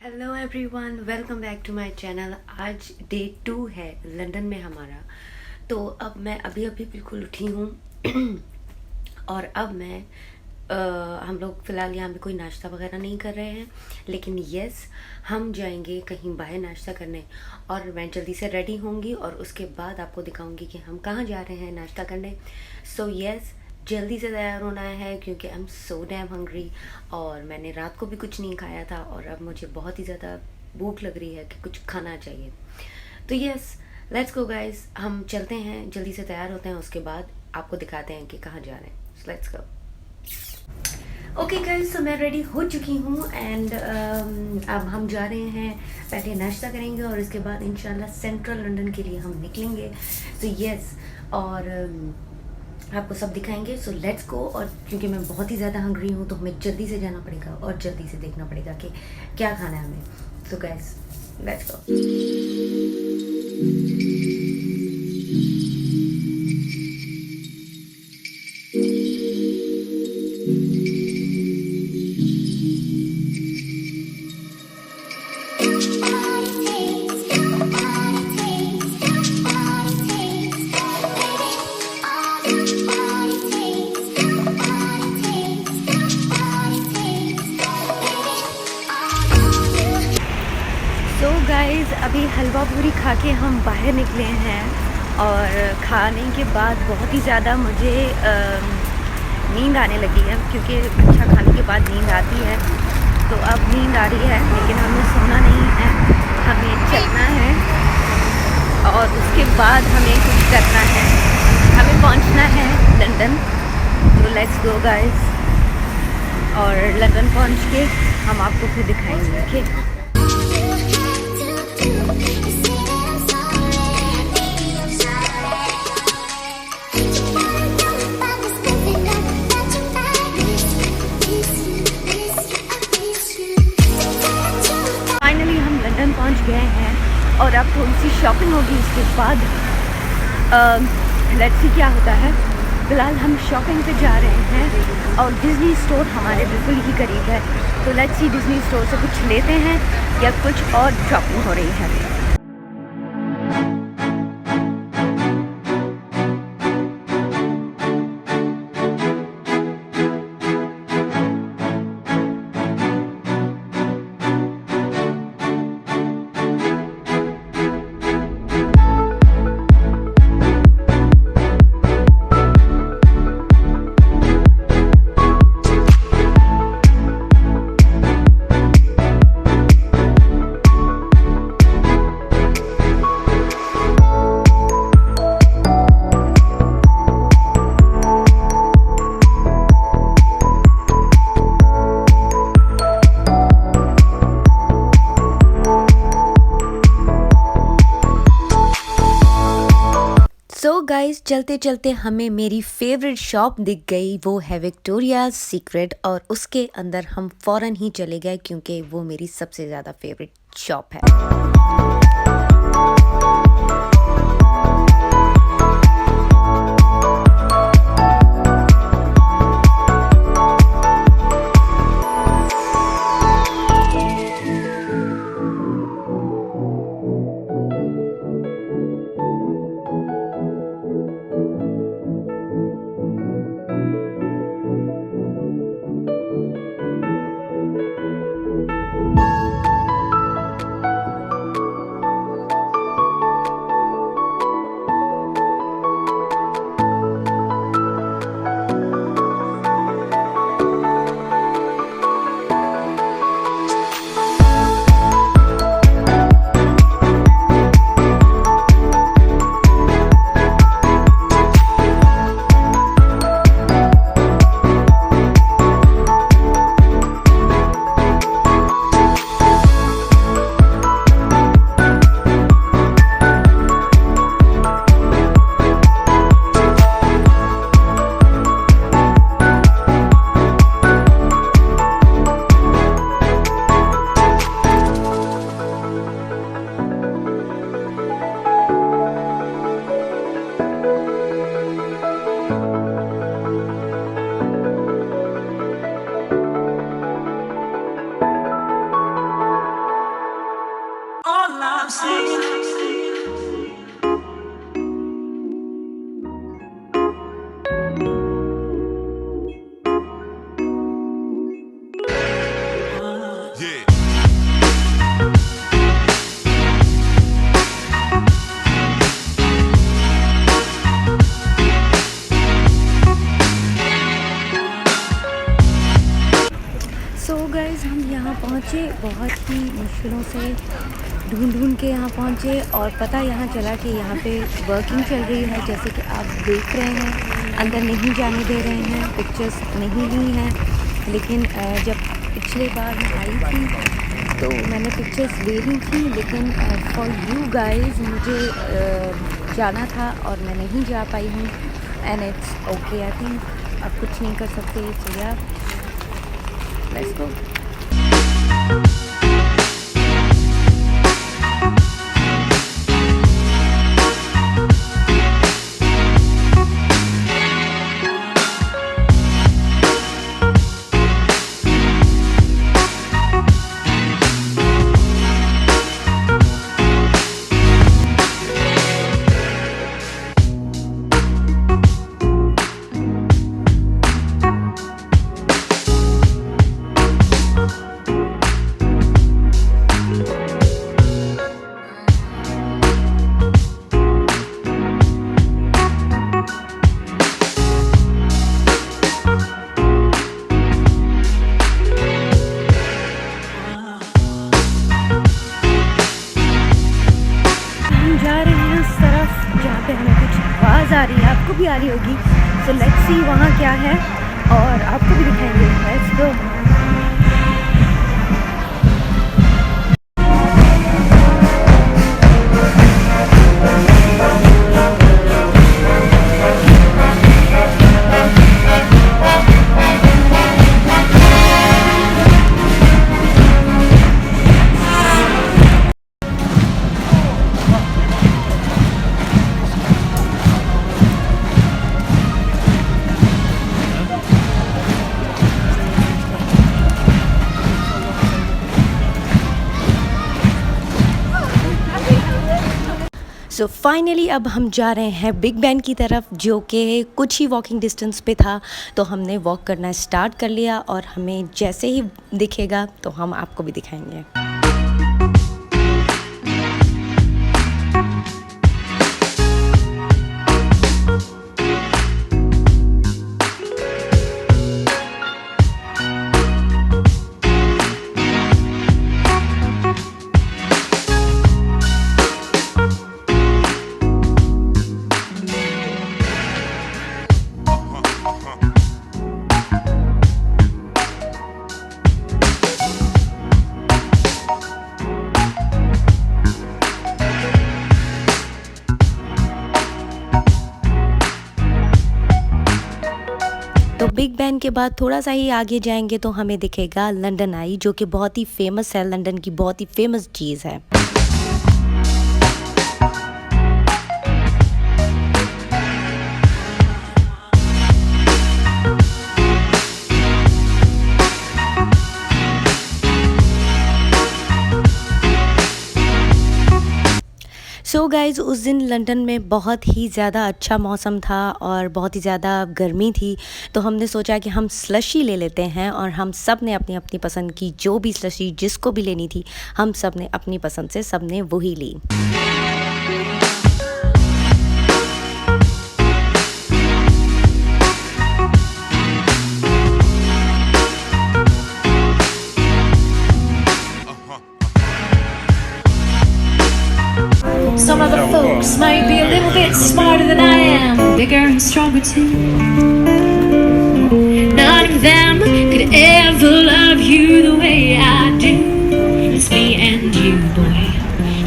Hello everyone, welcome back to my channel. आज day 2 है London में हमारा। तो अब मैं अभी अभी बिल्कुल उठी हूँ और अब मैं हम लोग फ़िलहाल यहाँ पे कोई नाश्ता वगैरह नहीं कर रहे हैं, लेकिन यस हम जाएंगे कहीं बाहर नाश्ता करने। और मैं जल्दी से रेडी होंगी और उसके बाद आपको दिखाऊंगी कि हम कहाँ जा रहे हैं नाश्ता करने। सो यस, जल्दी से तैयार होना है क्योंकि I am so damn hungry. और मैंने रात को भी कुछ नहीं खाया था और अब मुझे बहुत ही ज़्यादा भूख लग रही है कि कुछ खाना चाहिए। तो यस, लेट्स गो गाइस, हम चलते हैं, जल्दी से तैयार होते हैं, उसके बाद आपको दिखाते हैं कि कहाँ जा रहे हैं। So let's go. Okay guys, तो मैं रेडी हो चुकी हूँ एंड अब हम जा रहे हैं, पहले नाश्ता करेंगे और उसके बाद इंशाल्लाह सेंट्रल लंदन के लिए हम निकलेंगे। तो यस, और आपको सब दिखाएंगे। So let's go. और क्योंकि मैं बहुत ही ज़्यादा हंग्री हूँ तो हमें जल्दी से जाना पड़ेगा और जल्दी से देखना पड़ेगा कि क्या खाना है हमें। तो गाइस, लेट्स गो। तो गाइस, अभी हलवा पूरी खा के हम बाहर निकले हैं और खाने के बाद बहुत ही ज़्यादा मुझे नींद आने लगी है, क्योंकि अच्छा खाने के बाद नींद आती है। तो अब नींद आ रही है, लेकिन हमें सोना नहीं है, हमें चलना है और उसके बाद हमें कुछ करना है, हमें पहुंचना है लंदन। तो लेट्स गो गाइस, और लंदन पहुंच के हम आपको फिर दिखाएंगे। ओके, फाइनली हम लंदन पहुंच गए हैं और अब थोड़ी सी शॉपिंग होगी, उसके बाद लेट्स सी क्या होता है। फ़िलहाल हम शॉपिंग पे जा रहे हैं और डिज़नी स्टोर हमारे बिल्कुल ही करीब है। तो लेट्स सी डिज़नी स्टोर से कुछ लेते हैं या कुछ और शॉपिंग हो रही है। सो गाइस, चलते चलते हमें मेरी फेवरेट शॉप दिख गई, वो है विक्टोरिया सीक्रेट। और उसके अंदर हम फ़ौरन ही चले गए क्योंकि वो मेरी सबसे ज़्यादा फेवरेट शॉप है। सो गाइस हम यहाँ पहुँचे, बहुत ही मुश्किलों से ढूंढ के यहाँ पहुँचे और पता यहाँ चला कि यहाँ पे वर्किंग चल रही है। जैसे कि आप देख रहे हैं, अंदर नहीं जाने दे रहे हैं, पिक्चर्स नहीं ली हैं। लेकिन जब पिछले बार मैं आई थी तो मैंने पिक्चर्स ले ली थी, लेकिन फॉर यू गाइस मुझे जाना था और मैं नहीं जा पाई हूँ। And it's okay, I think अब कुछ नहीं कर सकते। सो या लेट्स गो। जा रहे हैं उस तरफ जहाँ पे हमें कुछ आवाज़ आ रही है, आपको भी आ रही होगी। सो लेट्स सी वहाँ क्या है और आपको भी दिखाएंगे। Let's go. सो फाइनली अब हम जा रहे हैं बिग बैन की तरफ, जो कि कुछ ही वॉकिंग डिस्टेंस पे था। तो हमने वॉक करना स्टार्ट कर लिया और हमें जैसे ही दिखेगा तो हम आपको भी दिखाएंगे। तो बिग बैन के बाद थोड़ा सा ही आगे जाएंगे तो हमें दिखेगा लंदन आई, जो कि बहुत ही फेमस है, लंदन की बहुत ही फेमस चीज़ है। सो गाइज़ उस दिन लंदन में बहुत ही ज़्यादा अच्छा मौसम था और बहुत ही ज़्यादा गर्मी थी। तो हमने सोचा कि हम स्लशी ले लेते हैं और हम सब ने अपनी अपनी पसंद की, जो भी स्लशी जिसको भी लेनी थी, हम सब ने अपनी पसंद से सब ने वही ली। Some other folks might be a little bit smarter than I am, bigger and stronger too. None of them could ever love you the way I do. It's me and you, boy,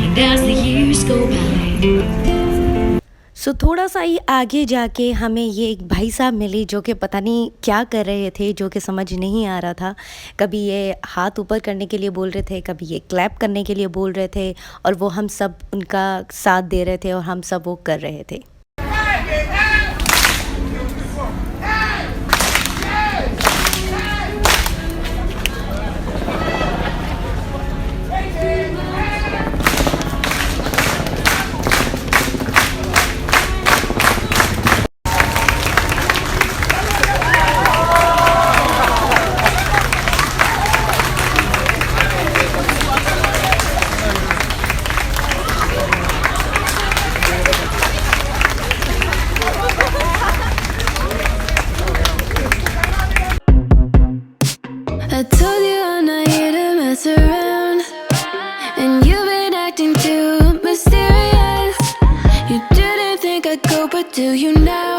and as the years go by. सो थोड़ा सा ही आगे जाके हमें ये एक भाई साहब मिले, जो कि पता नहीं क्या कर रहे थे, जो कि समझ नहीं आ रहा था। कभी ये हाथ ऊपर करने के लिए बोल रहे थे, कभी ये क्लैप करने के लिए बोल रहे थे, और वो हम सब उनका साथ दे रहे थे और हम सब वो कर रहे थे। told you I'm not here to mess around, and you've been acting too mysterious. You didn't think I'd go, but do you now?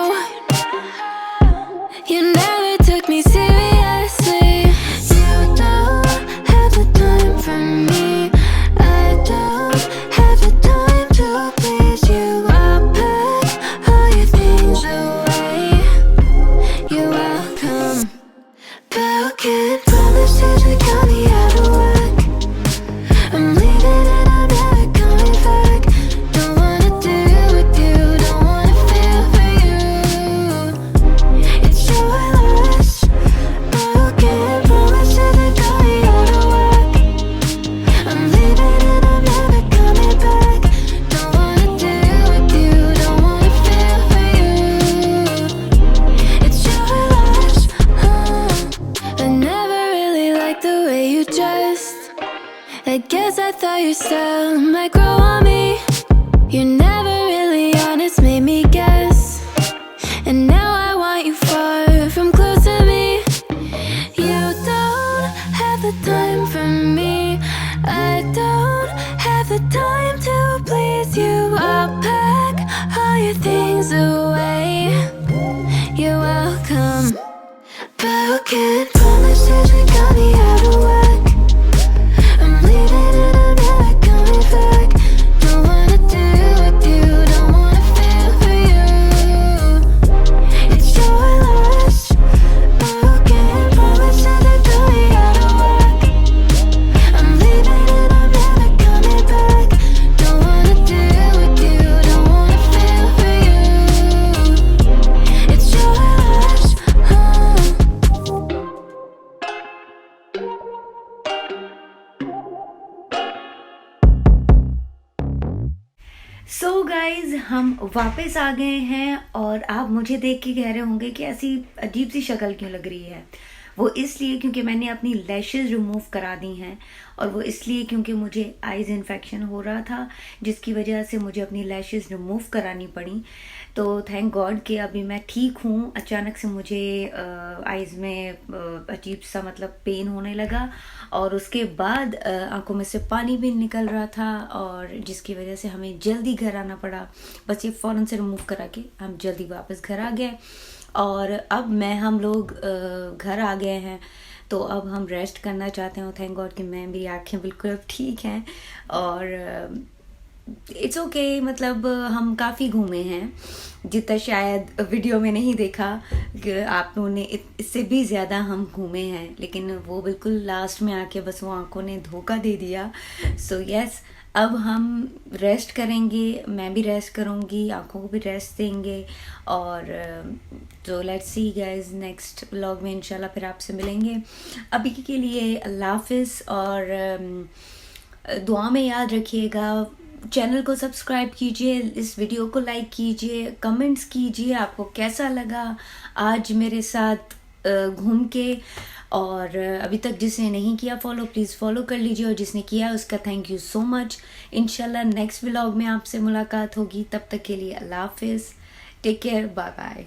You never took me seriously. You don't have the time for me. I don't have the time to please you. I'll pack all your things away. You're welcome. Broken promises that got me out of work. I'm leaving and I'm never coming back. Don't wanna deal with you, don't wanna feel for you. It's your loss. Broken promises that got me out of work. I'm leaving and I'm never coming back. Don't wanna deal with you, don't wanna feel for you. It's your loss. I never really liked the way you dressed. I guess I thought your style might grow on me. You're never really honest, made me guess. And now I want you far from close to me. You don't have the time for me. I don't have the time to please you. I'll pack all your things away. You're welcome. Broken promises that got me out of work. I'm leaving and I'm never coming back. Don't wanna deal with you, don't wanna feel for you. It's your loss. Broken promises that got me out of work. I'm leaving and I'm never coming back. Don't wanna deal with you, don't wanna feel for you. It's your loss. So guys हम वापस आ गए हैं और आप मुझे देख के कह रहे होंगे कि ऐसी अजीब सी शक्ल क्यों लग रही है। वो इसलिए क्योंकि मैंने अपनी लैशेस रिमूव करा दी हैं, और वो इसलिए क्योंकि मुझे आइज़ इन्फेक्शन हो रहा था, जिसकी वजह से मुझे अपनी लैशेस रिमूव करानी पड़ी। तो थैंक गॉड कि अभी मैं ठीक हूँ। अचानक से मुझे आइज़ में अजीब सा मतलब पेन होने लगा, और उसके बाद आंखों में से पानी भी निकल रहा था, और जिसकी वजह से हमें जल्दी घर आना पड़ा। बस ये फ़ौरन से रिमूव करा के हम जल्दी वापस घर आ गए, और अब हम लोग घर आ गए हैं। तो अब हम रेस्ट करना चाहते हैं। थैंक गॉड कि मेरी आँखें बिल्कुल अब ठीक हैं, और इट्स ओके। मतलब हम काफ़ी घूमे हैं, जितना शायद वीडियो में नहीं देखा कि आप लोगों ने, इससे भी ज़्यादा हम घूमे हैं, लेकिन वो बिल्कुल लास्ट में आके बस वो आंखों ने धोखा दे दिया। सो यस, अब हम रेस्ट करेंगे, मैं भी रेस्ट करूँगी, आंखों को भी रेस्ट देंगे। और तो let's see guys, next vlog में इंशाल्लाह फिर आपसे मिलेंगे। अभी के लिए अल्लाह हाफिज़, और दुआ में याद रखिएगा। चैनल को सब्सक्राइब कीजिए, इस वीडियो को लाइक कीजिए, कमेंट्स कीजिए आपको कैसा लगा आज मेरे साथ घूम के। और अभी तक जिसने नहीं किया फॉलो, प्लीज़ फॉलो कर लीजिए, और जिसने किया उसका थैंक यू सो मच। इंशाल्लाह नेक्स्ट व्लॉग में आपसे मुलाकात होगी। तब तक के लिए अल्लाह हाफिज़, टेक केयर, बाय बाय।